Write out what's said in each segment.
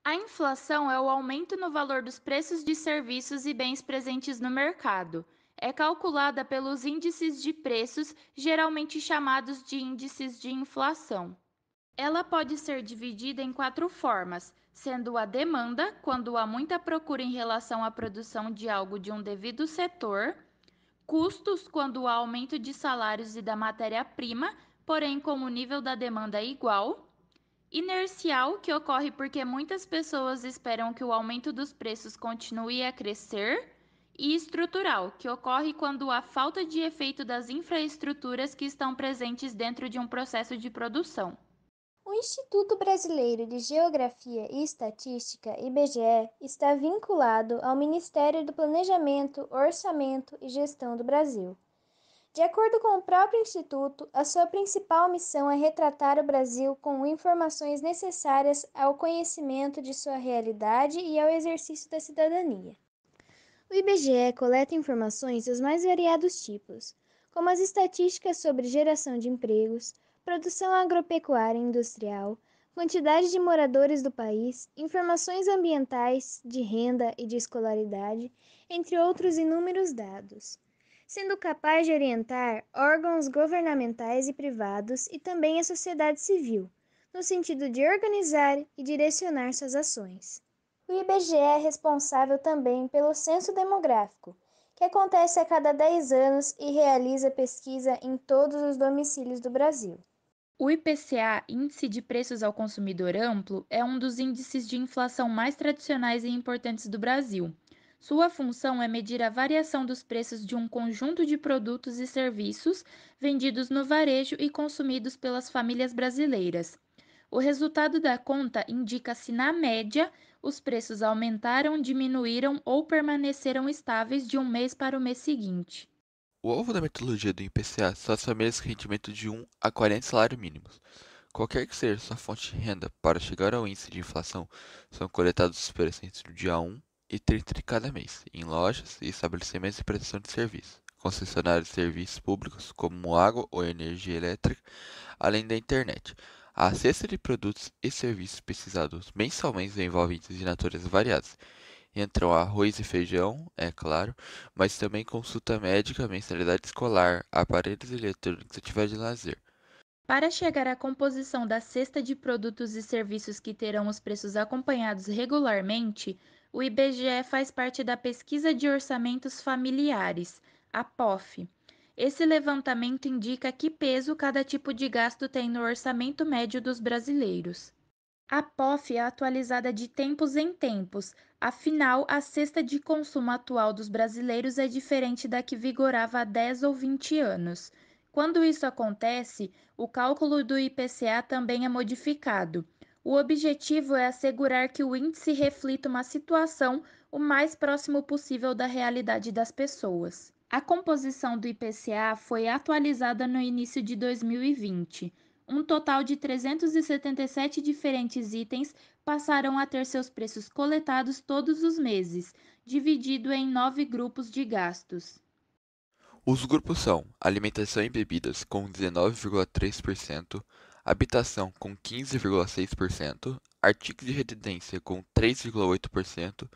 A inflação é o aumento no valor dos preços de serviços e bens presentes no mercado. É calculada pelos índices de preços, geralmente chamados de índices de inflação. Ela pode ser dividida em quatro formas, sendo a demanda, quando há muita procura em relação à produção de algo de um devido setor, custos, quando há aumento de salários e da matéria-prima, porém como o nível da demanda é igual, inercial, que ocorre porque muitas pessoas esperam que o aumento dos preços continue a crescer, e estrutural, que ocorre quando há falta de efeito das infraestruturas que estão presentes dentro de um processo de produção. O Instituto Brasileiro de Geografia e Estatística, IBGE, está vinculado ao Ministério do Planejamento, Orçamento e Gestão do Brasil. De acordo com o próprio Instituto, a sua principal missão é retratar o Brasil com informações necessárias ao conhecimento de sua realidade e ao exercício da cidadania. O IBGE coleta informações dos mais variados tipos, como as estatísticas sobre geração de empregos, produção agropecuária e industrial, quantidade de moradores do país, informações ambientais, de renda e de escolaridade, entre outros inúmeros dados, sendo capaz de orientar órgãos governamentais e privados e também a sociedade civil, no sentido de organizar e direcionar suas ações. O IBGE é responsável também pelo Censo Demográfico, que acontece a cada 10 anos e realiza pesquisa em todos os domicílios do Brasil. O IPCA, Índice de Preços ao Consumidor Amplo, é um dos índices de inflação mais tradicionais e importantes do Brasil. Sua função é medir a variação dos preços de um conjunto de produtos e serviços vendidos no varejo e consumidos pelas famílias brasileiras. O resultado da conta indica se, na média, os preços aumentaram, diminuíram ou permaneceram estáveis de um mês para o mês seguinte. O alvo da metodologia do IPCA são as famílias com rendimento de 1 a 40 salários mínimos. Qualquer que seja sua fonte de renda, para chegar ao índice de inflação, são coletados os preços entre o dia 1 e 30 de cada mês, em lojas e estabelecimentos de prestação de serviço, concessionários de serviços públicos como água ou energia elétrica, além da internet. A cesta de produtos e serviços pesquisados mensalmente envolve itens de natureza variadas. Entram arroz e feijão, é claro, mas também consulta médica, mensalidade escolar, aparelhos eletrônicos e atividade de lazer. Para chegar à composição da cesta de produtos e serviços que terão os preços acompanhados regularmente, o IBGE faz parte da Pesquisa de Orçamentos Familiares, a POF. Esse levantamento indica que peso cada tipo de gasto tem no orçamento médio dos brasileiros. A POF é atualizada de tempos em tempos, afinal, a cesta de consumo atual dos brasileiros é diferente da que vigorava há 10 ou 20 anos. Quando isso acontece, o cálculo do IPCA também é modificado. O objetivo é assegurar que o índice reflita uma situação o mais próximo possível da realidade das pessoas. A composição do IPCA foi atualizada no início de 2020. Um total de 377 diferentes itens passaram a ter seus preços coletados todos os meses, dividido em 9 grupos de gastos. Os grupos são alimentação e bebidas com 19,3%, habitação com 15,6%, artigos de residência com 3,8%,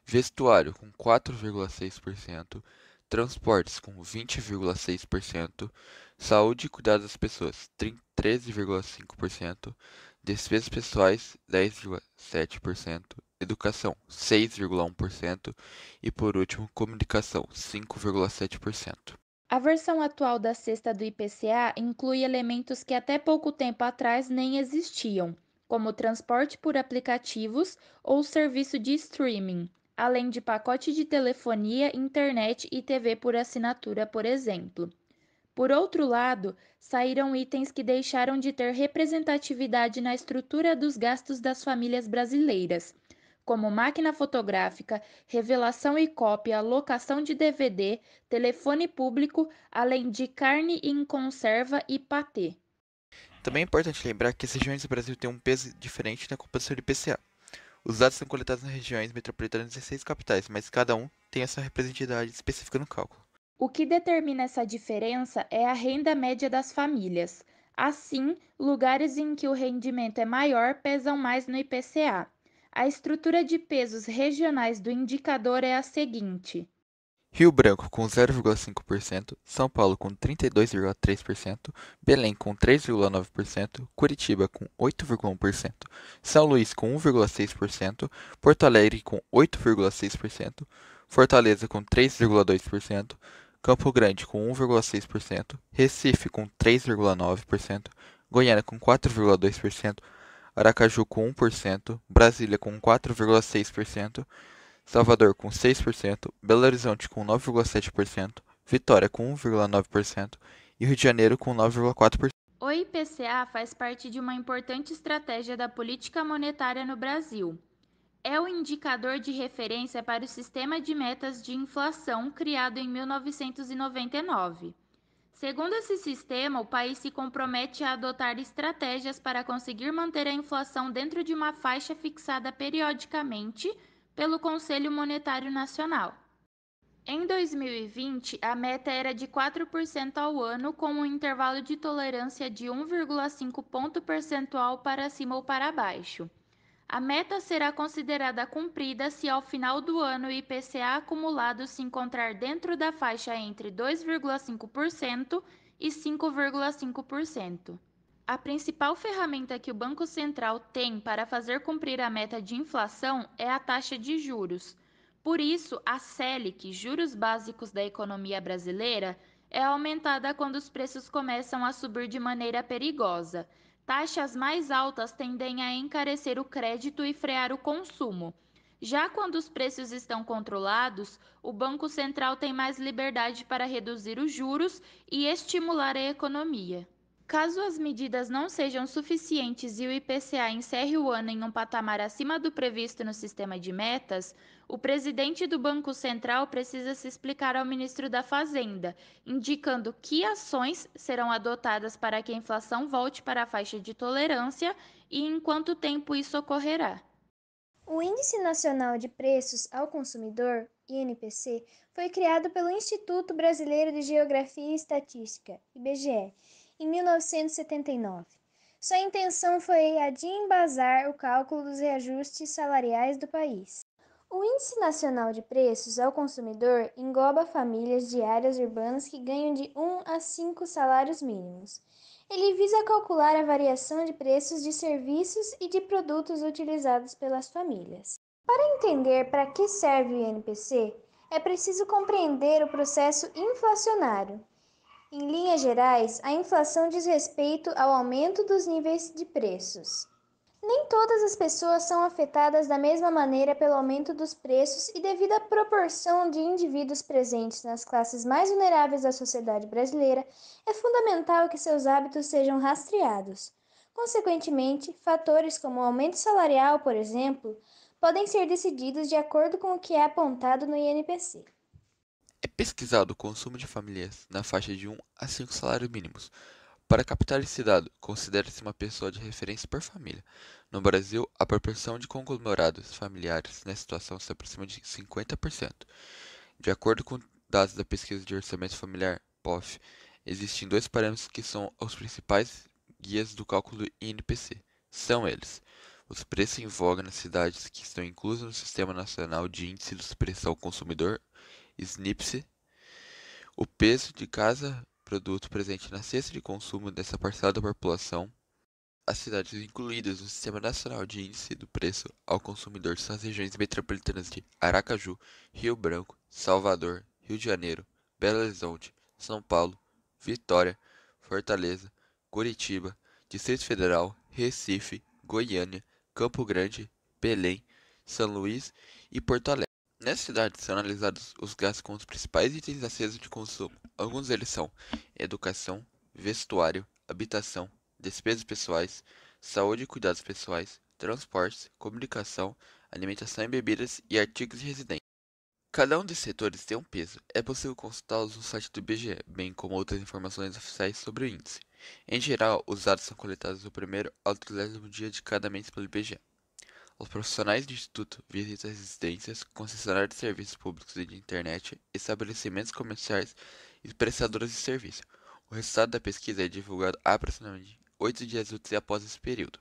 vestuário com 4,6%, transportes com 20,6%, saúde e cuidados das pessoas 13,5%, despesas pessoais 10,7%, educação 6,1% e, por último, comunicação 5,7%. A versão atual da cesta do IPCA inclui elementos que até pouco tempo atrás nem existiam, como transporte por aplicativos ou serviço de streaming, além de pacote de telefonia, internet e TV por assinatura, por exemplo. Por outro lado, saíram itens que deixaram de ter representatividade na estrutura dos gastos das famílias brasileiras, como máquina fotográfica, revelação e cópia, locação de DVD, telefone público, além de carne em conserva e patê. Também é importante lembrar que as regiões do Brasil têm um peso diferente na composição do IPCA. Os dados são coletados nas regiões metropolitanas das 16 capitais, mas cada um tem a sua representatividade específica no cálculo. O que determina essa diferença é a renda média das famílias. Assim, lugares em que o rendimento é maior pesam mais no IPCA. A estrutura de pesos regionais do indicador é a seguinte: Rio Branco com 0,5%, São Paulo com 32,3%, Belém com 3,9%, Curitiba com 8,1%, São Luís com 1,6%, Porto Alegre com 8,6%, Fortaleza com 3,2%, Campo Grande com 1,6%, Recife com 3,9%, Goiânia com 4,2%, Aracaju com 1%, Brasília com 4,6%, Salvador com 6%, Belo Horizonte com 9,7%, Vitória com 1,9% e Rio de Janeiro com 9,4%. o IPCA faz parte de uma importante estratégia da política monetária no Brasil. É o indicador de referência para o sistema de metas de inflação criado em 1999. Segundo esse sistema, o país se compromete a adotar estratégias para conseguir manter a inflação dentro de uma faixa fixada periodicamente pelo Conselho Monetário Nacional. Em 2020, a meta era de 4% ao ano, com um intervalo de tolerância de 1,5 ponto percentual para cima ou para baixo. A meta será considerada cumprida se ao final do ano o IPCA acumulado se encontrar dentro da faixa entre 2,5% e 5,5%. A principal ferramenta que o Banco Central tem para fazer cumprir a meta de inflação é a taxa de juros. Por isso, a Selic, juros básicos da economia brasileira, é aumentada quando os preços começam a subir de maneira perigosa. Taxas mais altas tendem a encarecer o crédito e frear o consumo. Já quando os preços estão controlados, o Banco Central tem mais liberdade para reduzir os juros e estimular a economia. Caso as medidas não sejam suficientes e o IPCA encerre o ano em um patamar acima do previsto no sistema de metas, o presidente do Banco Central precisa se explicar ao ministro da Fazenda, indicando que ações serão adotadas para que a inflação volte para a faixa de tolerância e em quanto tempo isso ocorrerá. O Índice Nacional de Preços ao Consumidor, INPC, foi criado pelo Instituto Brasileiro de Geografia e Estatística, IBGE, em 1979. Sua intenção foi a de embasar o cálculo dos reajustes salariais do país. O Índice Nacional de Preços ao Consumidor engloba famílias de áreas urbanas que ganham de 1 a 5 salários mínimos. Ele visa calcular a variação de preços de serviços e de produtos utilizados pelas famílias. Para entender para que serve o INPC, é preciso compreender o processo inflacionário. Em linhas gerais, a inflação diz respeito ao aumento dos níveis de preços. Nem todas as pessoas são afetadas da mesma maneira pelo aumento dos preços e devido à proporção de indivíduos presentes nas classes mais vulneráveis da sociedade brasileira, é fundamental que seus hábitos sejam rastreados. Consequentemente, fatores como o aumento salarial, por exemplo, podem ser decididos de acordo com o que é apontado no INPC. É pesquisado o consumo de famílias na faixa de 1 a 5 salários mínimos. Para captar esse dado, considera-se uma pessoa de referência por família. No Brasil, a proporção de conglomerados familiares nessa situação se aproxima de 50%. De acordo com dados da Pesquisa de Orçamento Familiar, POF, existem dois parâmetros que são os principais guias do cálculo do INPC. São eles: os preços em voga nas cidades que estão inclusos no Sistema Nacional de Índice dos Preços ao Consumidor, SNIPS, o peso de cada produto presente na cesta de consumo dessa parcela da população. As cidades incluídas no Sistema Nacional de Índice do Preço ao Consumidor são as regiões metropolitanas de Aracaju, Rio Branco, Salvador, Rio de Janeiro, Belo Horizonte, São Paulo, Vitória, Fortaleza, Curitiba, Distrito Federal, Recife, Goiânia, Campo Grande, Belém, São Luís e Porto Alegre. Nessas cidades são analisados os gastos com os principais itens da cesta de consumo. Alguns deles são educação, vestuário, habitação, despesas pessoais, saúde e cuidados pessoais, transportes, comunicação, alimentação e bebidas e artigos de residência. Cada um desses setores tem um peso. É possível consultá-los no site do IBGE, bem como outras informações oficiais sobre o índice. Em geral, os dados são coletados do primeiro ao 30º dia de cada mês pelo IBGE. Os profissionais do Instituto visitam residências, concessionários de serviços públicos e de internet, estabelecimentos comerciais e prestadoras de serviço. O resultado da pesquisa é divulgado aproximadamente 8 dias úteis após esse período.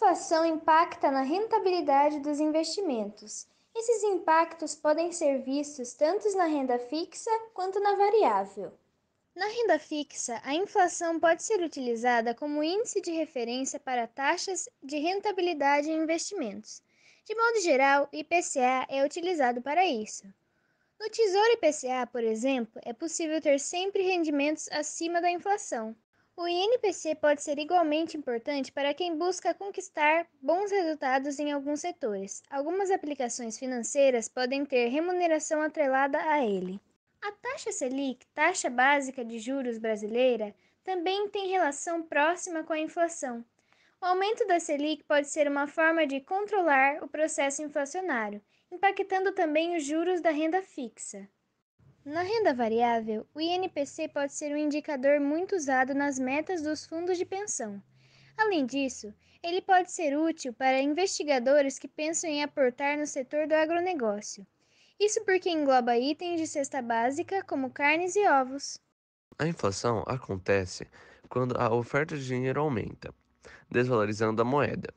inflação impacta na rentabilidade dos investimentos. Esses impactos podem ser vistos tanto na renda fixa quanto na variável. Na renda fixa, a inflação pode ser utilizada como índice de referência para taxas de rentabilidade em investimentos. De modo geral, o IPCA é utilizado para isso. No Tesouro IPCA, por exemplo, é possível ter sempre rendimentos acima da inflação. O INPC pode ser igualmente importante para quem busca conquistar bons resultados em alguns setores. Algumas aplicações financeiras podem ter remuneração atrelada a ele. A taxa Selic, taxa básica de juros brasileira, também tem relação próxima com a inflação. O aumento da Selic pode ser uma forma de controlar o processo inflacionário, impactando também os juros da renda fixa. Na renda variável, o INPC pode ser um indicador muito usado nas metas dos fundos de pensão. Além disso, ele pode ser útil para investigadores que pensam em aportar no setor do agronegócio. Isso porque engloba itens de cesta básica, como carnes e ovos. A inflação acontece quando a oferta de dinheiro aumenta, desvalorizando a moeda.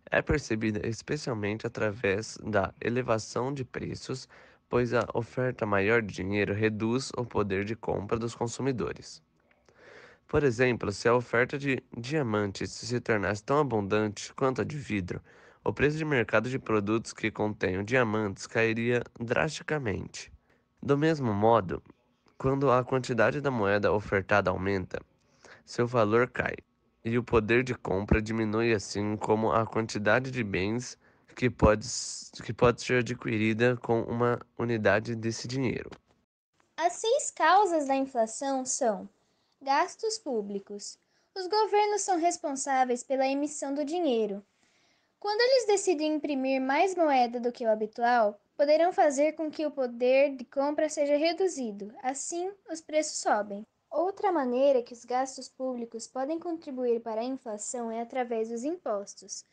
É percebida especialmente através da elevação de preços, pois a oferta maior de dinheiro reduz o poder de compra dos consumidores. Por exemplo, se a oferta de diamantes se tornasse tão abundante quanto a de vidro, o preço de mercado de produtos que contenham diamantes cairia drasticamente. Do mesmo modo, quando a quantidade da moeda ofertada aumenta, seu valor cai, e o poder de compra diminui, assim como a quantidade de bens que pode ser adquirida com uma unidade desse dinheiro. As 6 causas da inflação são: gastos públicos. Os governos são responsáveis pela emissão do dinheiro. Quando eles decidem imprimir mais moeda do que o habitual, poderão fazer com que o poder de compra seja reduzido. Assim, os preços sobem. Outra maneira que os gastos públicos podem contribuir para a inflação é através dos impostos.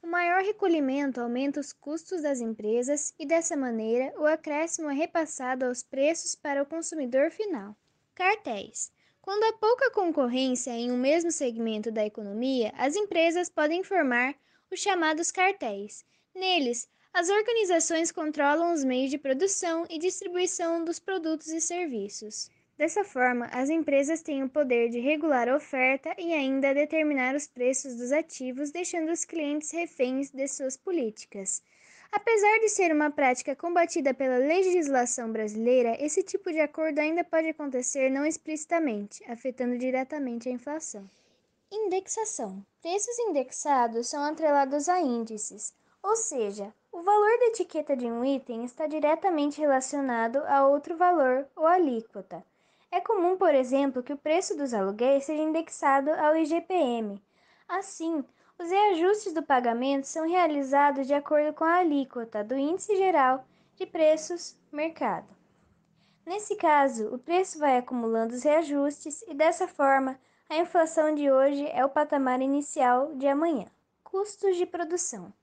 O maior recolhimento aumenta os custos das empresas e, dessa maneira, o acréscimo é repassado aos preços para o consumidor final. Cartéis. Quando há pouca concorrência em um mesmo segmento da economia, as empresas podem formar os chamados cartéis. Neles, as organizações controlam os meios de produção e distribuição dos produtos e serviços. Dessa forma, as empresas têm o poder de regular a oferta e ainda determinar os preços dos ativos, deixando os clientes reféns de suas políticas. Apesar de ser uma prática combatida pela legislação brasileira, esse tipo de acordo ainda pode acontecer não explicitamente, afetando diretamente a inflação. Indexação. Preços indexados são atrelados a índices, ou seja, o valor da etiqueta de um item está diretamente relacionado a outro valor ou alíquota. É comum, por exemplo, que o preço dos aluguéis seja indexado ao IGPM. Assim, os reajustes do pagamento são realizados de acordo com a alíquota do Índice Geral de Preços Mercado. Nesse caso, o preço vai acumulando os reajustes e, dessa forma, a inflação de hoje é o patamar inicial de amanhã. Custos de produção.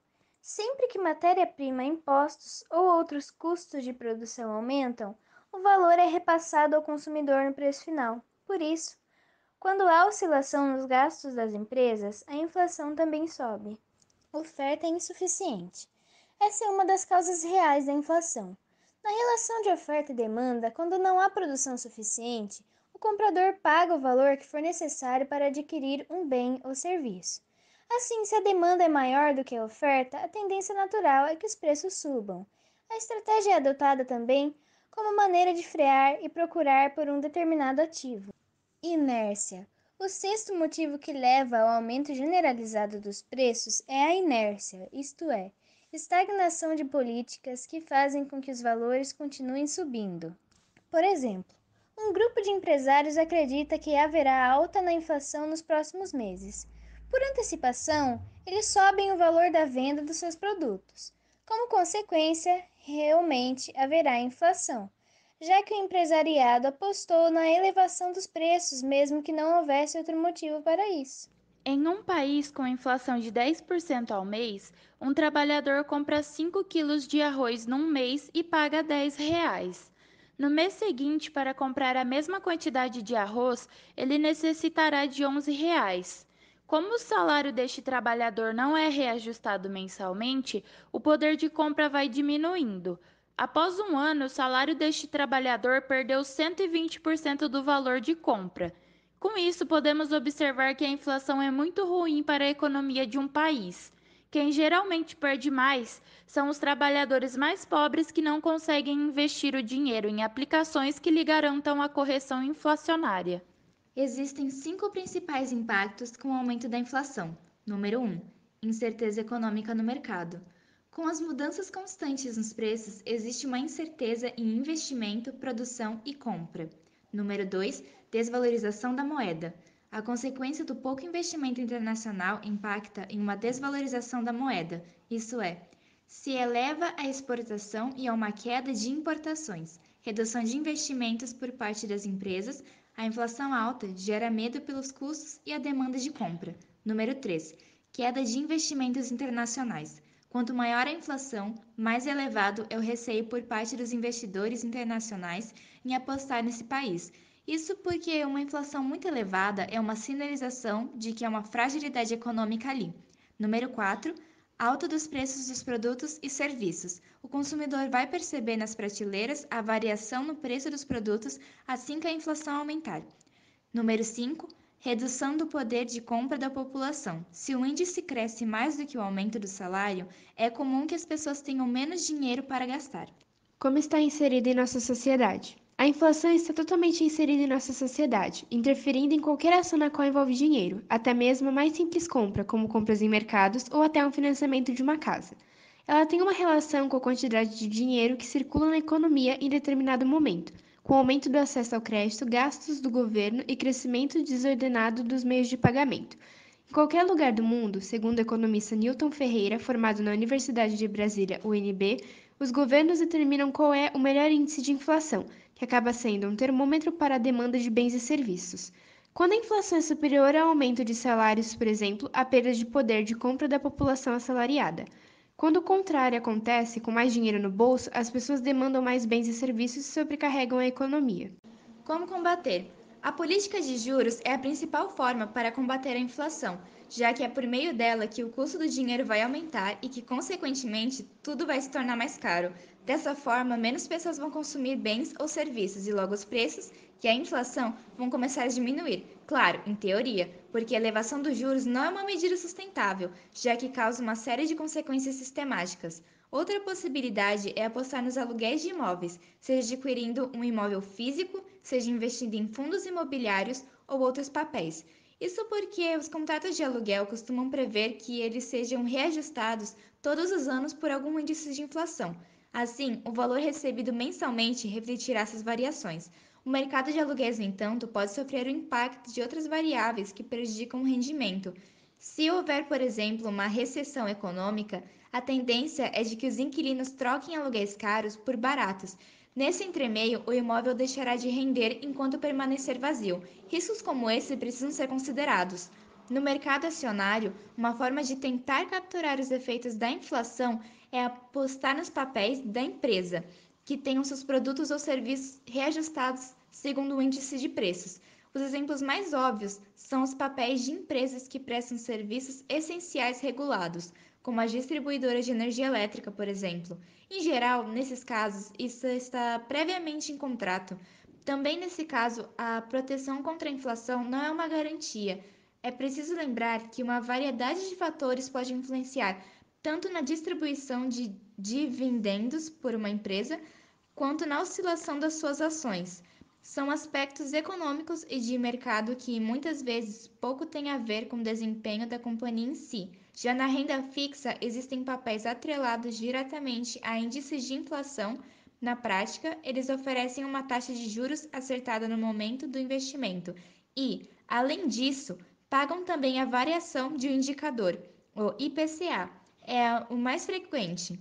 Sempre que matéria-prima, impostos ou outros custos de produção aumentam, o valor é repassado ao consumidor no preço final. Por isso, quando há oscilação nos gastos das empresas, a inflação também sobe. Oferta insuficiente. Essa é uma das causas reais da inflação. Na relação de oferta e demanda, quando não há produção suficiente, o comprador paga o valor que for necessário para adquirir um bem ou serviço. Assim, se a demanda é maior do que a oferta, a tendência natural é que os preços subam. A estratégia é adotada também como maneira de frear e procurar por um determinado ativo. Inércia. O sexto motivo que leva ao aumento generalizado dos preços é a inércia, isto é, estagnação de políticas que fazem com que os valores continuem subindo. Por exemplo, um grupo de empresários acredita que haverá alta na inflação nos próximos meses. Por antecipação, eles sobem o valor da venda dos seus produtos. Como consequência, realmente haverá inflação, já que o empresariado apostou na elevação dos preços, mesmo que não houvesse outro motivo para isso. Em um país com inflação de 10% ao mês, um trabalhador compra 5 quilos de arroz num mês e paga R$ 10. No mês seguinte, para comprar a mesma quantidade de arroz, ele necessitará de R$ 11. Como o salário deste trabalhador não é reajustado mensalmente, o poder de compra vai diminuindo. Após um ano, o salário deste trabalhador perdeu 120% do valor de compra. Com isso, podemos observar que a inflação é muito ruim para a economia de um país. Quem geralmente perde mais são os trabalhadores mais pobres que não conseguem investir o dinheiro em aplicações que lhe garantam a correção inflacionária. Existem 5 principais impactos com o aumento da inflação. Número 1. Incerteza econômica no mercado. Com as mudanças constantes nos preços, existe uma incerteza em investimento, produção e compra. Número 2. Desvalorização da moeda. A consequência do pouco investimento internacional impacta em uma desvalorização da moeda, isso é, se eleva a exportação e a uma queda de importações, redução de investimentos por parte das empresas. A inflação alta gera medo pelos custos e a demanda de compra. Número 3. Queda de investimentos internacionais. Quanto maior a inflação, mais elevado é o receio por parte dos investidores internacionais em apostar nesse país. Isso porque uma inflação muito elevada é uma sinalização de que há uma fragilidade econômica ali. Número 4. Alta dos preços dos produtos e serviços. O consumidor vai perceber nas prateleiras a variação no preço dos produtos assim que a inflação aumentar. Número 5. Redução do poder de compra da população. Se o índice cresce mais do que o aumento do salário, é comum que as pessoas tenham menos dinheiro para gastar. Como está inserida em nossa sociedade? A inflação está totalmente inserida em nossa sociedade, interferindo em qualquer ação na qual envolve dinheiro, até mesmo a mais simples compra, como compras em mercados ou até um financiamento de uma casa. Ela tem uma relação com a quantidade de dinheiro que circula na economia em determinado momento, com o aumento do acesso ao crédito, gastos do governo e crescimento desordenado dos meios de pagamento. Em qualquer lugar do mundo, segundo o economista Newton Ferreira, formado na Universidade de Brasília, UNB, os governos determinam qual é o melhor índice de inflação, que acaba sendo um termômetro para a demanda de bens e serviços. Quando a inflação é superior ao aumento de salários, por exemplo, há perda de poder de compra da população assalariada. Quando o contrário acontece, com mais dinheiro no bolso, as pessoas demandam mais bens e serviços e sobrecarregam a economia. Como combater? A política de juros é a principal forma para combater a inflação, já que é por meio dela que o custo do dinheiro vai aumentar e que, consequentemente, tudo vai se tornar mais caro. Dessa forma, menos pessoas vão consumir bens ou serviços e logo os preços, que é a inflação, vão começar a diminuir. Claro, em teoria, porque a elevação dos juros não é uma medida sustentável, já que causa uma série de consequências sistemáticas. Outra possibilidade é apostar nos aluguéis de imóveis, seja adquirindo um imóvel físico, seja investindo em fundos imobiliários ou outros papéis. Isso porque os contratos de aluguel costumam prever que eles sejam reajustados todos os anos por algum índice de inflação. Assim, o valor recebido mensalmente refletirá essas variações. O mercado de aluguéis, no entanto, pode sofrer o impacto de outras variáveis que prejudicam o rendimento. Se houver, por exemplo, uma recessão econômica, a tendência é de que os inquilinos troquem aluguéis caros por baratos. Nesse entremeio, o imóvel deixará de render enquanto permanecer vazio. Riscos como esse precisam ser considerados. No mercado acionário, uma forma de tentar capturar os efeitos da inflação é apostar nos papéis da empresa, que tenham seus produtos ou serviços reajustados segundo o índice de preços. Os exemplos mais óbvios são os papéis de empresas que prestam serviços essenciais regulados, como as distribuidoras de energia elétrica, por exemplo. Em geral, nesses casos, isso está previamente em contrato. Também nesse caso, a proteção contra a inflação não é uma garantia. É preciso lembrar que uma variedade de fatores pode influenciar tanto na distribuição de dividendos por uma empresa, quanto na oscilação das suas ações. São aspectos econômicos e de mercado que muitas vezes pouco têm a ver com o desempenho da companhia em si. Já na renda fixa, existem papéis atrelados diretamente a índices de inflação. Na prática, eles oferecem uma taxa de juros acertada no momento do investimento e, além disso, pagam também a variação de um indicador, o IPCA, é o mais frequente.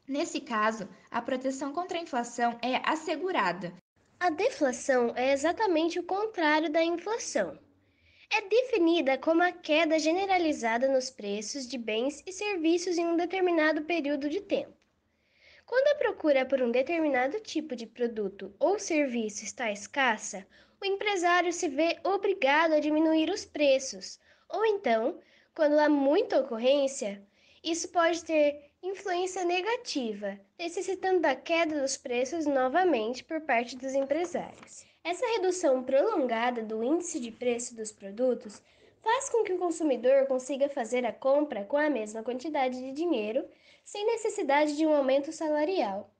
Nesse caso, a proteção contra a inflação é assegurada. A deflação é exatamente o contrário da inflação. É definida como a queda generalizada nos preços de bens e serviços em um determinado período de tempo. Quando a procura por um determinado tipo de produto ou serviço está escassa, o empresário se vê obrigado a diminuir os preços, Ou então, quando há muita ocorrência, isso pode ter influência negativa, necessitando da queda dos preços novamente por parte dos empresários. Essa redução prolongada do índice de preço dos produtos faz com que o consumidor consiga fazer a compra com a mesma quantidade de dinheiro, sem necessidade de um aumento salarial.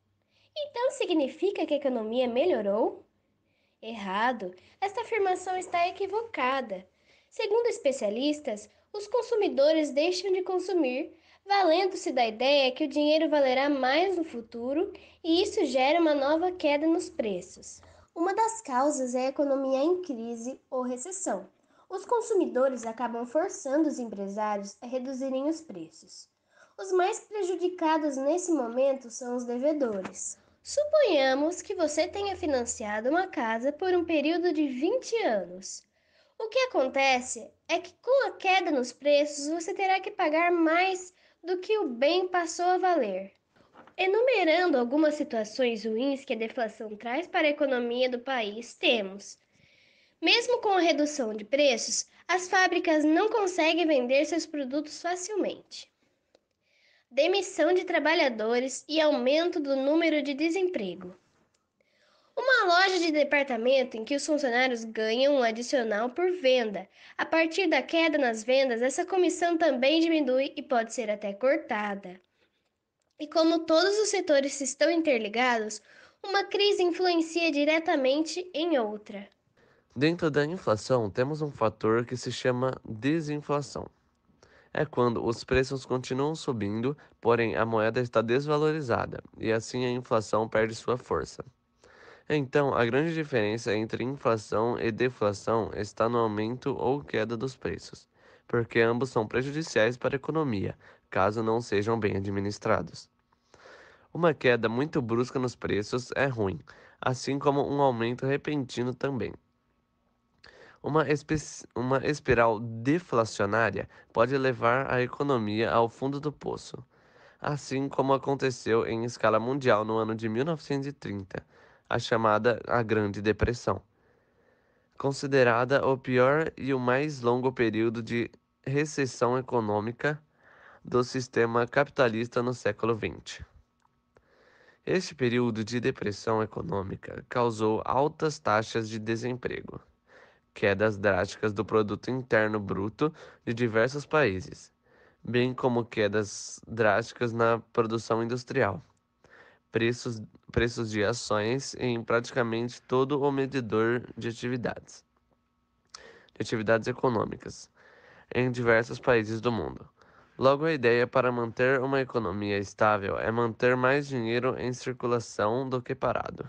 Então significa que a economia melhorou? Errado. Esta afirmação está equivocada. Segundo especialistas, os consumidores deixam de consumir, valendo-se da ideia que o dinheiro valerá mais no futuro e isso gera uma nova queda nos preços. Uma das causas é a economia em crise ou recessão. Os consumidores acabam forçando os empresários a reduzirem os preços. Os mais prejudicados nesse momento são os devedores. Suponhamos que você tenha financiado uma casa por um período de 20 anos. O que acontece é que, com a queda nos preços, você terá que pagar mais do que o bem passou a valer. Enumerando algumas situações ruins que a deflação traz para a economia do país, temos: mesmo com a redução de preços, as fábricas não conseguem vender seus produtos facilmente. Demissão de trabalhadores e aumento do número de desemprego. Uma loja de departamento em que os funcionários ganham um adicional por venda. A partir da queda nas vendas, essa comissão também diminui e pode ser até cortada. E como todos os setores estão interligados, uma crise influencia diretamente em outra. Dentro da inflação, temos um fator que se chama desinflação. É quando os preços continuam subindo, porém a moeda está desvalorizada, e assim a inflação perde sua força. Então, a grande diferença entre inflação e deflação está no aumento ou queda dos preços, porque ambos são prejudiciais para a economia, caso não sejam bem administrados. Uma queda muito brusca nos preços é ruim, assim como um aumento repentino também. Uma espiral deflacionária pode levar a economia ao fundo do poço, assim como aconteceu em escala mundial no ano de 1930, a chamada a Grande Depressão, considerada o pior e o mais longo período de recessão econômica do sistema capitalista no século XX. Este período de depressão econômica causou altas taxas de desemprego, quedas drásticas do produto interno bruto de diversos países, bem como quedas drásticas na produção industrial, preços de ações em praticamente todo o medidor de atividades econômicas, em diversos países do mundo. Logo, a ideia para manter uma economia estável é manter mais dinheiro em circulação do que parado.